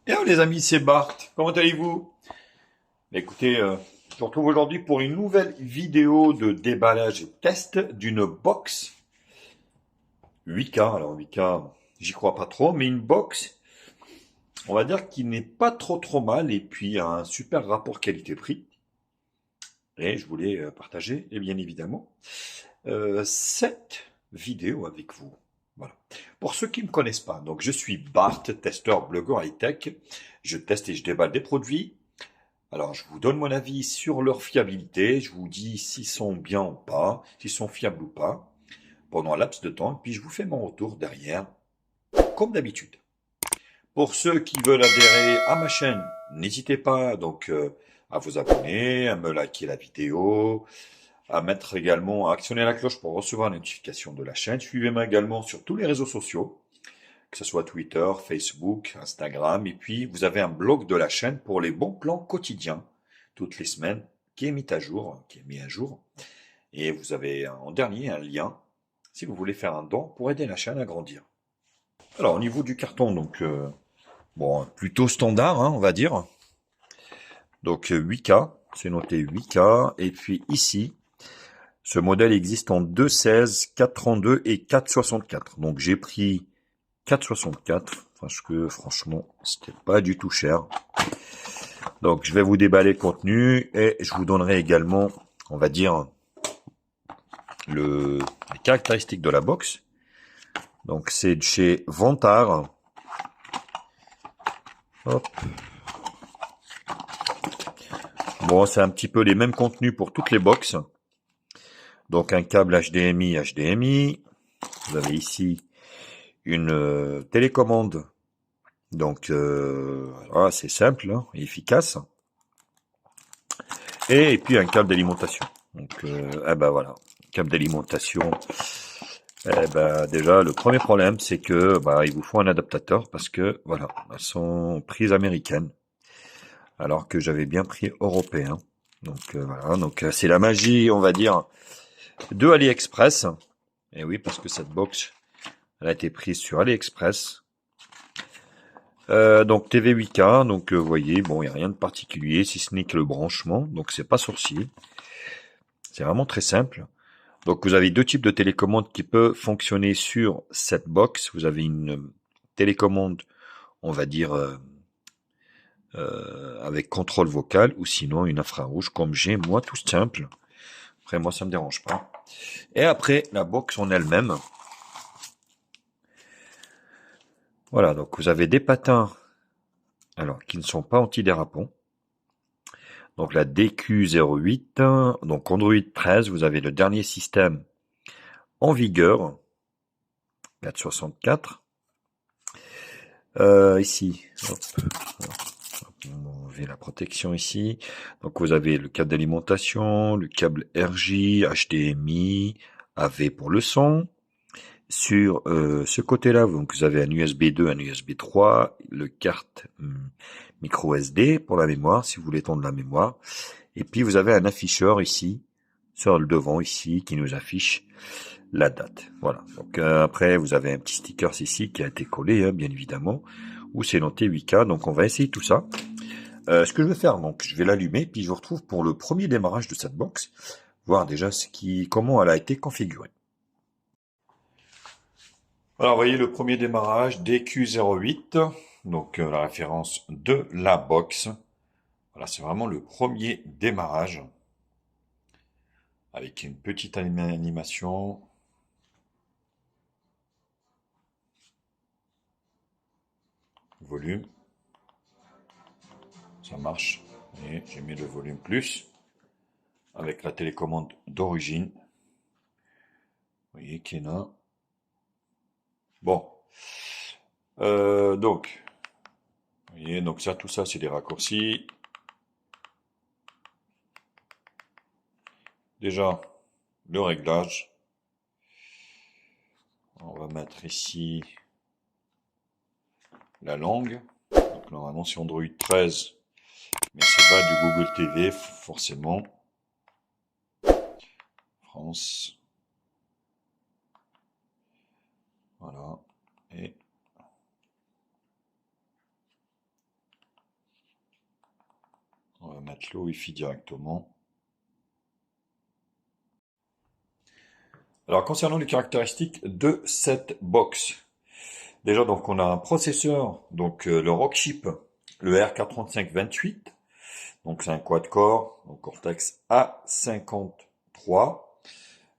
Hello les amis, c'est Bart. Comment allez-vous? Écoutez, je vous retrouve aujourd'hui pour une nouvelle vidéo de déballage et test d'une box 8K. Alors 8K, j'y crois pas trop, mais une box, on va dire qui n'est pas trop mal et puis un super rapport qualité-prix. Et je voulais partager, et bien évidemment, cette vidéo avec vous. Voilà. Pour ceux qui ne me connaissent pas, donc je suis Bart, testeur, blogueur high-tech. Je teste et je déballe des produits. Alors, je vous donne mon avis sur leur fiabilité, je vous dis s'ils sont bien ou pas, s'ils sont fiables ou pas, pendant un laps de temps, puis je vous fais mon retour derrière, comme d'habitude. Pour ceux qui veulent adhérer à ma chaîne, n'hésitez pas donc à vous abonner, à me liker la vidéo, à mettre également, à actionner la cloche pour recevoir la notification de la chaîne. Suivez-moi également sur tous les réseaux sociaux, que ce soit Twitter, Facebook, Instagram, et puis vous avez un blog de la chaîne pour les bons plans quotidiens toutes les semaines qui est mis à jour. Et vous avez en dernier un lien si vous voulez faire un don pour aider la chaîne à grandir. Alors au niveau du carton, donc bon plutôt standard, hein, on va dire. Donc 8K, c'est noté 8K. Et puis ici, ce modèle existe en 2,16, 4,32 et 4,64. Donc j'ai pris 4,64 parce que franchement, c'était pas du tout cher. Donc je vais vous déballer le contenu et je vous donnerai également, on va dire, les caractéristiques de la box. Donc c'est de chez Vantard. Hop. Bon, c'est un petit peu les mêmes contenus pour toutes les box. Donc un câble HDMI, HDMI. Vous avez ici une télécommande. Donc voilà, c'est simple hein, et efficace. Et puis un câble d'alimentation. Donc ben voilà, câble d'alimentation. Eh ben déjà le premier problème c'est que il vous faut un adaptateur parce que voilà, elles sont prises américaines alors que j'avais bien pris européen. Donc voilà, donc c'est la magie, on va dire, de AliExpress. Et oui, parce que cette box elle a été prise sur AliExpress. Donc TV 8K, donc vous voyez, bon, il n'y a rien de particulier si ce n'est que le branchement, donc c'est pas sorcier. C'est vraiment très simple. Donc vous avez deux types de télécommande qui peuvent fonctionner sur cette box. Vous avez une télécommande, on va dire, avec contrôle vocal ou sinon une infrarouge comme j'ai moi tout simple. Après moi ça me dérange pas. Et après la box en elle-même. Voilà, donc vous avez des patins alors qui ne sont pas antidérapants. Donc la DQ08, donc Android 13, vous avez le dernier système en vigueur, 464. Ici, hop, on enlever la protection ici. Donc vous avez le câble d'alimentation, le câble RJ, HDMI, AV pour le son. Sur ce côté-là, donc vous avez un USB 2, un USB 3, le carte micro SD pour la mémoire, si vous voulez tendre la mémoire. Et puis vous avez un afficheur ici, sur le devant ici, qui nous affiche la date. Voilà. Donc après, vous avez un petit sticker ici qui a été collé, hein, bien évidemment, où c'est noté 8K. Donc on va essayer tout ça. Ce que je vais faire, donc je vais l'allumer, puis je vous retrouve pour le premier démarrage de cette box, voir déjà comment elle a été configurée. Alors, vous voyez le premier démarrage DQ08, donc la référence de la box. Voilà, c'est vraiment le premier démarrage avec une petite animation. Volume, ça marche. Et j'ai mis le volume plus avec la télécommande d'origine. Vous voyez qu'il y en a. Bon, donc, vous voyez, donc ça, tout ça, c'est des raccourcis. Déjà, le réglage. On va mettre ici la langue. Donc normalement c'est Android 13, mais c'est pas du Google TV forcément. France. Voilà. Et mettre le Wi-Fi directement. Alors, concernant les caractéristiques de cette box, déjà, donc, on a un processeur, donc le Rockchip, le R43528. Donc, c'est un quad-core, donc Cortex A53.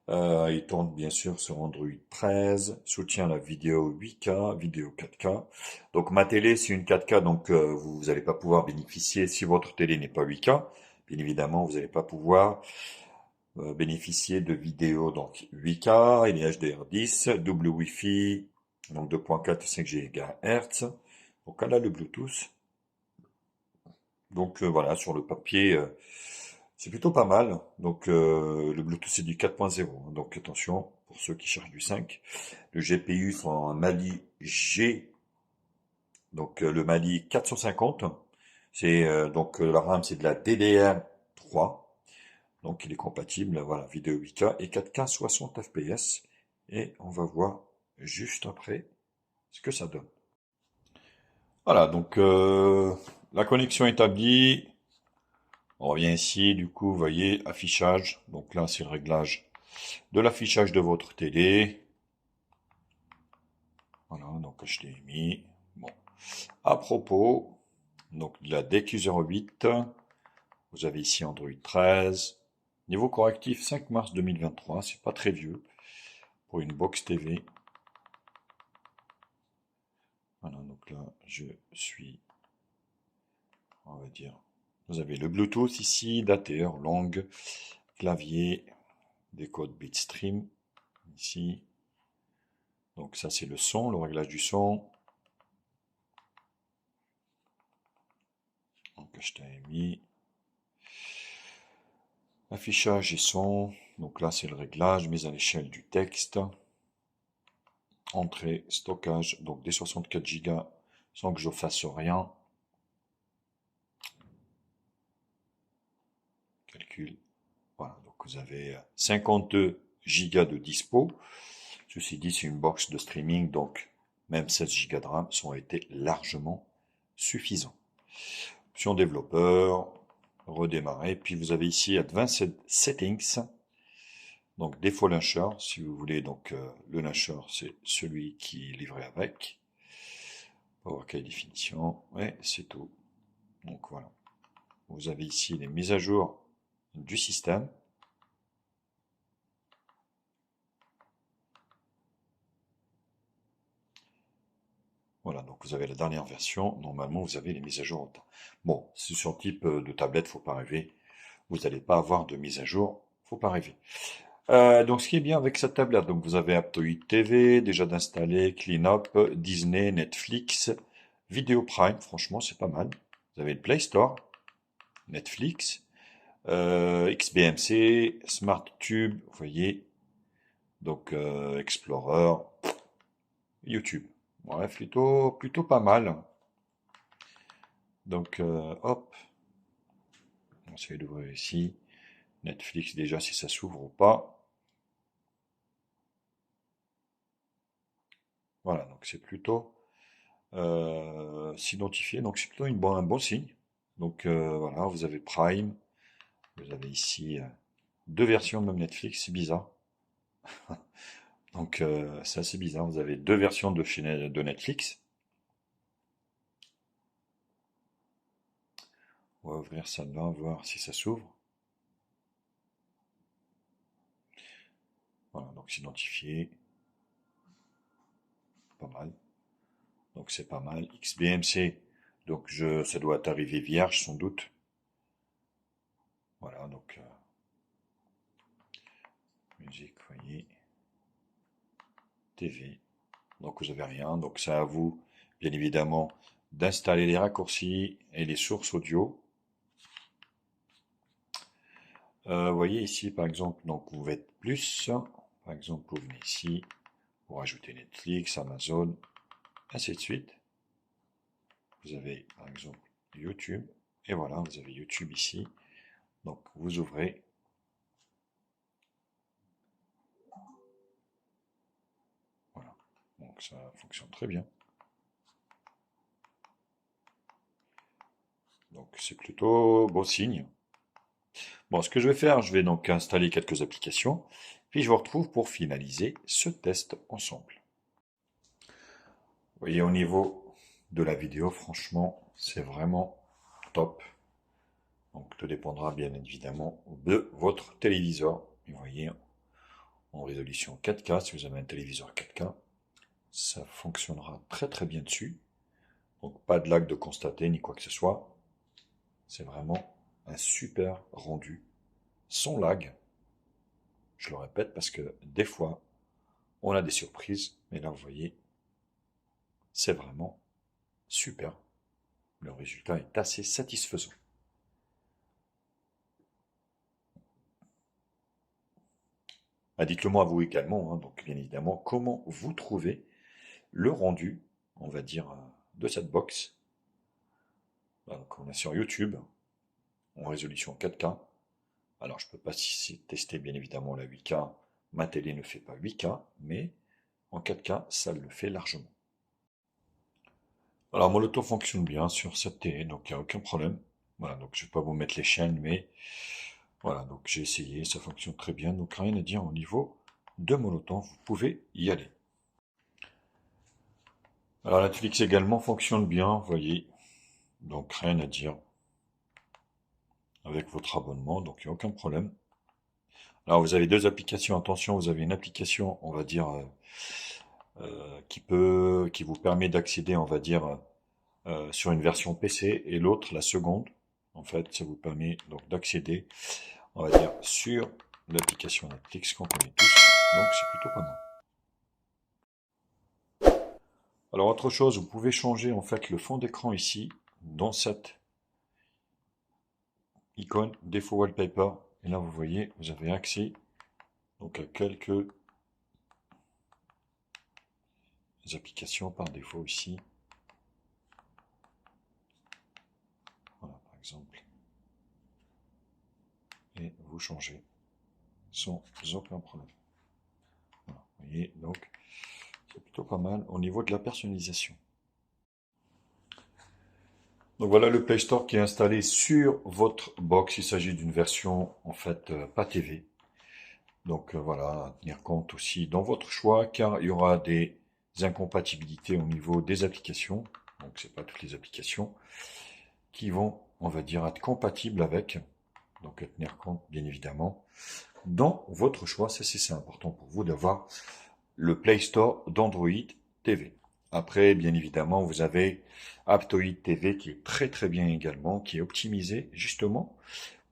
Il tourne bien sûr sur Android 13, soutient la vidéo 8K, vidéo 4K. Donc ma télé, c'est une 4K, donc vous n'allez pas pouvoir bénéficier, si votre télé n'est pas 8K, bien évidemment, vous n'allez pas pouvoir bénéficier de vidéos donc 8K, il est HDR10, double Wi-Fi, donc 2.4 et 5 GHz. Donc elle a le Bluetooth. Donc voilà, sur le papier, c'est plutôt pas mal. Donc le Bluetooth c'est du 4.0, hein, donc attention pour ceux qui cherchent du 5. Le GPU c'est un Mali G, donc le Mali 450. C'est donc la RAM c'est de la DDR3, donc il est compatible, voilà, vidéo 8K et 4K 60 fps. Et on va voir juste après ce que ça donne. Voilà, donc la connexion établie. On revient ici, du coup, vous voyez, affichage. Donc là, c'est le réglage de l'affichage de votre télé. Voilà, donc HDMI. Bon. À propos, donc de la DQ08, vous avez ici Android 13. Niveau correctif 5 mars 2023, c'est pas très vieux pour une box TV. Voilà, donc là, je suis, on va dire, vous avez le Bluetooth ici, dateur, langue, clavier, des codes bitstream ici. Donc ça c'est le son, le réglage du son. Donc HDMI. Affichage et son. Donc là c'est le réglage, mise à l'échelle du texte. Entrée, stockage, donc des 64 Go sans que je fasse rien. Calcul. Voilà, donc vous avez 52 Go de dispo. Ceci dit, c'est une box de streaming, donc même 16 Go de RAM sont été largement suffisants. Option développeur, redémarrer. Puis vous avez ici Advanced Settings. Donc défaut launcher, si vous voulez, donc le launcher c'est celui qui est livré avec. PowerKey définition, et c'est tout. Donc voilà. Vous avez ici les mises à jour du système. Voilà, donc vous avez la dernière version. Normalement, vous avez les mises à jour en temps. Bon, c'est sur type de tablette, faut pas rêver. Vous n'allez pas avoir de mise à jour, faut pas rêver. Donc ce qui est bien avec cette tablette, donc vous avez Aptoid TV, déjà d'installer, CleanUp, Disney, Netflix, Video Prime, franchement c'est pas mal. Vous avez le Play Store, Netflix, XBMC, SmartTube, vous voyez, donc Explorer, YouTube. Bref, plutôt pas mal. Donc hop, on essaie d'ouvrir ici. Netflix déjà si ça s'ouvre ou pas. Voilà, donc c'est plutôt s'identifier, donc c'est plutôt un bon signe. Donc voilà, vous avez Prime, vous avez ici deux versions de même Netflix, c'est bizarre. Donc c'est assez bizarre, vous avez deux versions de Netflix. On va ouvrir celle-là, voir si ça s'ouvre. Voilà, donc s'identifier. Pas mal. Donc c'est pas mal. XBMC, donc ça doit arriver vierge sans doute. Voilà, donc musique, vous voyez. TV. Donc vous avez rien. Donc c'est à vous, bien évidemment, d'installer les raccourcis et les sources audio. Vous voyez ici, par exemple, donc vous faites plus. Par exemple, vous venez ici pour ajouter Netflix, Amazon, ainsi de suite. Vous avez, par exemple, YouTube. Et voilà, vous avez YouTube ici. Donc vous ouvrez. Voilà. Donc ça fonctionne très bien. Donc c'est plutôt bon signe. Bon, ce que je vais faire, je vais donc installer quelques applications, puis je vous retrouve pour finaliser ce test ensemble. Vous voyez, au niveau de la vidéo, franchement, c'est vraiment top. Donc tout dépendra bien évidemment de votre téléviseur. Et vous voyez, en résolution 4K, si vous avez un téléviseur 4K, ça fonctionnera très très bien dessus. Donc pas de lag de constater ni quoi que ce soit. C'est vraiment un super rendu, sans lag. Je le répète parce que des fois, on a des surprises. Mais là, vous voyez, c'est vraiment super. Le résultat est assez satisfaisant. Dites-le moi à vous également, hein, donc bien évidemment, comment vous trouvez le rendu, on va dire, de cette box. Donc on est sur YouTube, en résolution 4K. Alors je ne peux pas tester bien évidemment la 8K, ma télé ne fait pas 8K, mais en 4K, ça le fait largement. Alors Molotov fonctionne bien sur cette télé, donc il n'y a aucun problème. Voilà, donc je ne vais pas vous mettre les chaînes, mais voilà, donc j'ai essayé, ça fonctionne très bien, donc rien à dire au niveau de Molotov, vous pouvez y aller. Alors Netflix également fonctionne bien, vous voyez, donc rien à dire avec votre abonnement, donc il n'y a aucun problème. Alors vous avez deux applications, attention, vous avez une application, on va dire, qui vous permet d'accéder, on va dire, sur une version PC, et l'autre, la seconde, en fait, ça vous permet donc d'accéder, on va dire, sur l'application Netflix qu'on connaît tous, donc c'est plutôt pas mal. Alors autre chose, vous pouvez changer en fait le fond d'écran ici, dans cette icône défaut wallpaper, et là vous voyez, vous avez accès donc à quelques applications par défaut ici. Voilà, par exemple. Et vous changez sans aucun problème. Voilà, vous voyez, donc c'est plutôt pas mal au niveau de la personnalisation. Donc voilà le Play Store qui est installé sur votre box. Il s'agit d'une version en fait pas TV. Donc voilà, à tenir compte aussi dans votre choix, car il y aura des incompatibilités au niveau des applications. Donc c'est pas toutes les applications qui vont, on va dire, être compatibles avec. Donc à tenir compte, bien évidemment, dans votre choix. C'est important pour vous d'avoir le Play Store d'Android TV. Après, bien évidemment, vous avez Aptoid TV qui est très très bien également, qui est optimisé justement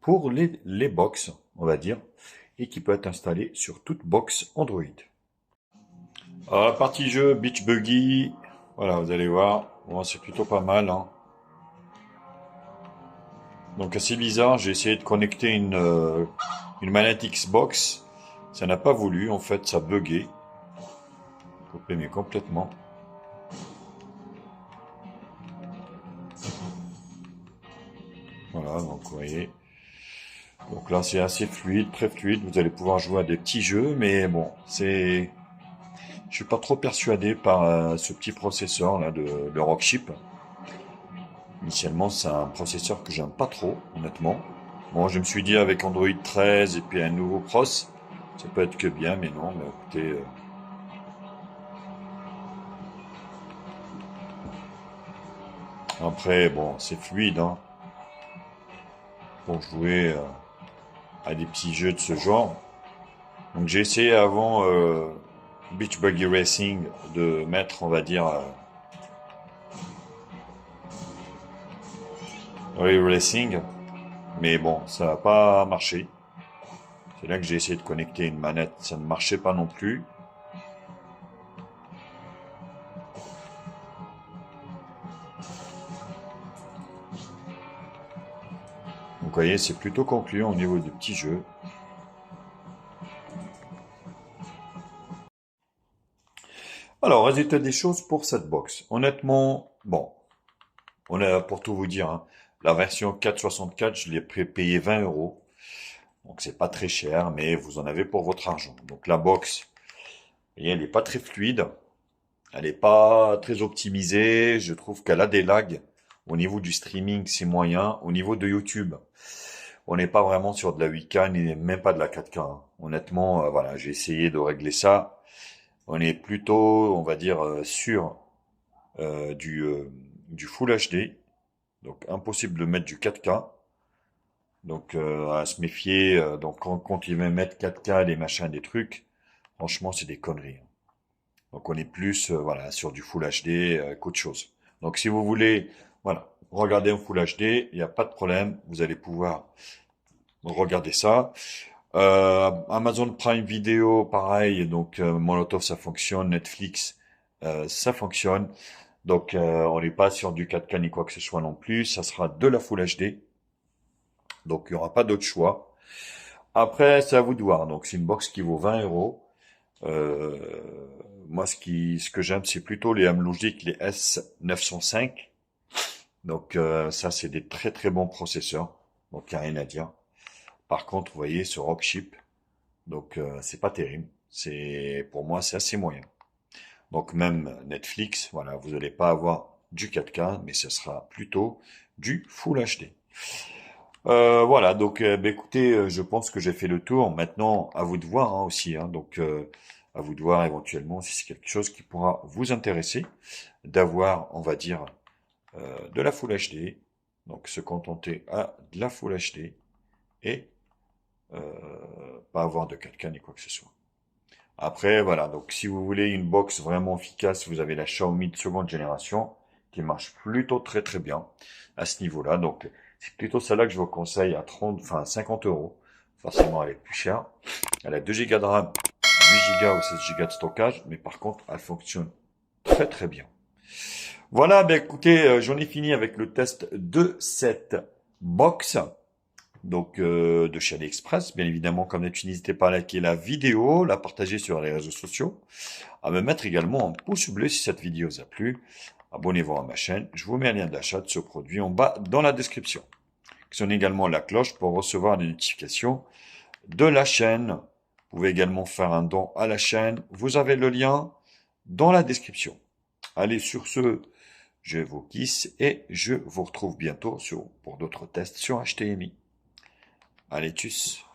pour les box, on va dire, et qui peut être installé sur toute box Android. Alors, la partie jeu Beach Buggy, voilà, vous allez voir, bon, c'est plutôt pas mal, hein. Donc assez bizarre, j'ai essayé de connecter une manette Xbox, ça n'a pas voulu, en fait ça buguait, coupé mais complètement. Voilà, donc vous voyez. Donc là c'est assez fluide, très fluide, vous allez pouvoir jouer à des petits jeux, mais bon, je suis pas trop persuadé par ce petit processeur là de Rockchip. Initialement c'est un processeur que j'aime pas trop, honnêtement. Bon, je me suis dit avec Android 13 et puis un nouveau pros, ça peut être que bien, mais non, mais écoutez... Après, bon, c'est fluide, hein, pour jouer à des petits jeux de ce genre. Donc j'ai essayé avant Beach Buggy Racing de mettre, on va dire, Racing, mais bon, ça n'a pas marché. C'est là que j'ai essayé de connecter une manette, ça ne marchait pas non plus. Donc vous voyez, c'est plutôt concluant au niveau du petit jeu. Alors, résultat des choses pour cette box. Honnêtement, bon, on a pour tout vous dire, hein, la version 464, je l'ai payé 20 €. Donc c'est pas très cher, mais vous en avez pour votre argent. Donc la box, et elle n'est pas très fluide, elle n'est pas très optimisée. Je trouve qu'elle a des lags Au niveau du streaming, c'est moyen. Au niveau de YouTube, on n'est pas vraiment sur de la 8K, ni même pas de la 4K, hein. Honnêtement, voilà, j'ai essayé de régler ça. On est plutôt, on va dire, sur euh, du, euh, du Full HD. Donc, impossible de mettre du 4K. Donc, à se méfier. Donc, quand ils vont mettre 4K, des machins, des trucs, franchement, c'est des conneries, hein. Donc, on est plus, voilà, sur du Full HD qu'autre chose. Donc, si vous voulez, voilà, regarder en Full HD, il n'y a pas de problème. Vous allez pouvoir regarder ça. Amazon Prime Video, pareil. Donc, Molotov, ça fonctionne. Netflix, ça fonctionne. Donc, on n'est pas sur du 4K ni quoi que ce soit non plus. Ça sera de la Full HD. Donc, il n'y aura pas d'autre choix. Après, c'est à vous de voir. Donc, c'est une box qui vaut 20 euros. Euh, Moi, ce que j'aime, c'est plutôt les Amlogic, les S905. Donc, ça, c'est des très très bons processeurs. Donc, il n'y a rien à dire. Par contre, vous voyez, ce Rockchip, donc c'est pas terrible. Pour moi, c'est assez moyen. Donc, même Netflix, voilà, vous n'allez pas avoir du 4K, mais ce sera plutôt du Full HD. Voilà, donc bah, écoutez, je pense que j'ai fait le tour. Maintenant, à vous de voir hein, aussi. Hein, donc, à vous de voir éventuellement si c'est quelque chose qui pourra vous intéresser, d'avoir, on va dire, de la Full HD. Donc, se contenter à de la Full HD et pas avoir de 4K ni quoi que ce soit. Après, voilà. Donc, si vous voulez une box vraiment efficace, vous avez la Xiaomi de seconde génération qui marche plutôt très très bien à ce niveau-là. Donc, c'est plutôt celle-là que je vous conseille à 30, enfin 50 euros. Forcément, elle est plus chère. Elle a 2 Go de RAM, 8 Go ou 16 Go de stockage, mais par contre, elle fonctionne très très bien. Voilà, ben écoutez, j'en ai fini avec le test de cette box. Donc, de chez AliExpress, bien évidemment, comme d'habitude, n'hésitez pas à liker la vidéo, la partager sur les réseaux sociaux, à me mettre également un pouce bleu si cette vidéo vous a plu. Abonnez-vous à ma chaîne. Je vous mets un lien d'achat de ce produit en bas dans la description. Actionnez également la cloche pour recevoir les notifications de la chaîne. Vous pouvez également faire un don à la chaîne. Vous avez le lien dans la description. Allez, sur ce, je vous kiss et je vous retrouve bientôt pour d'autres tests sur HTMI. Allez, tchuss!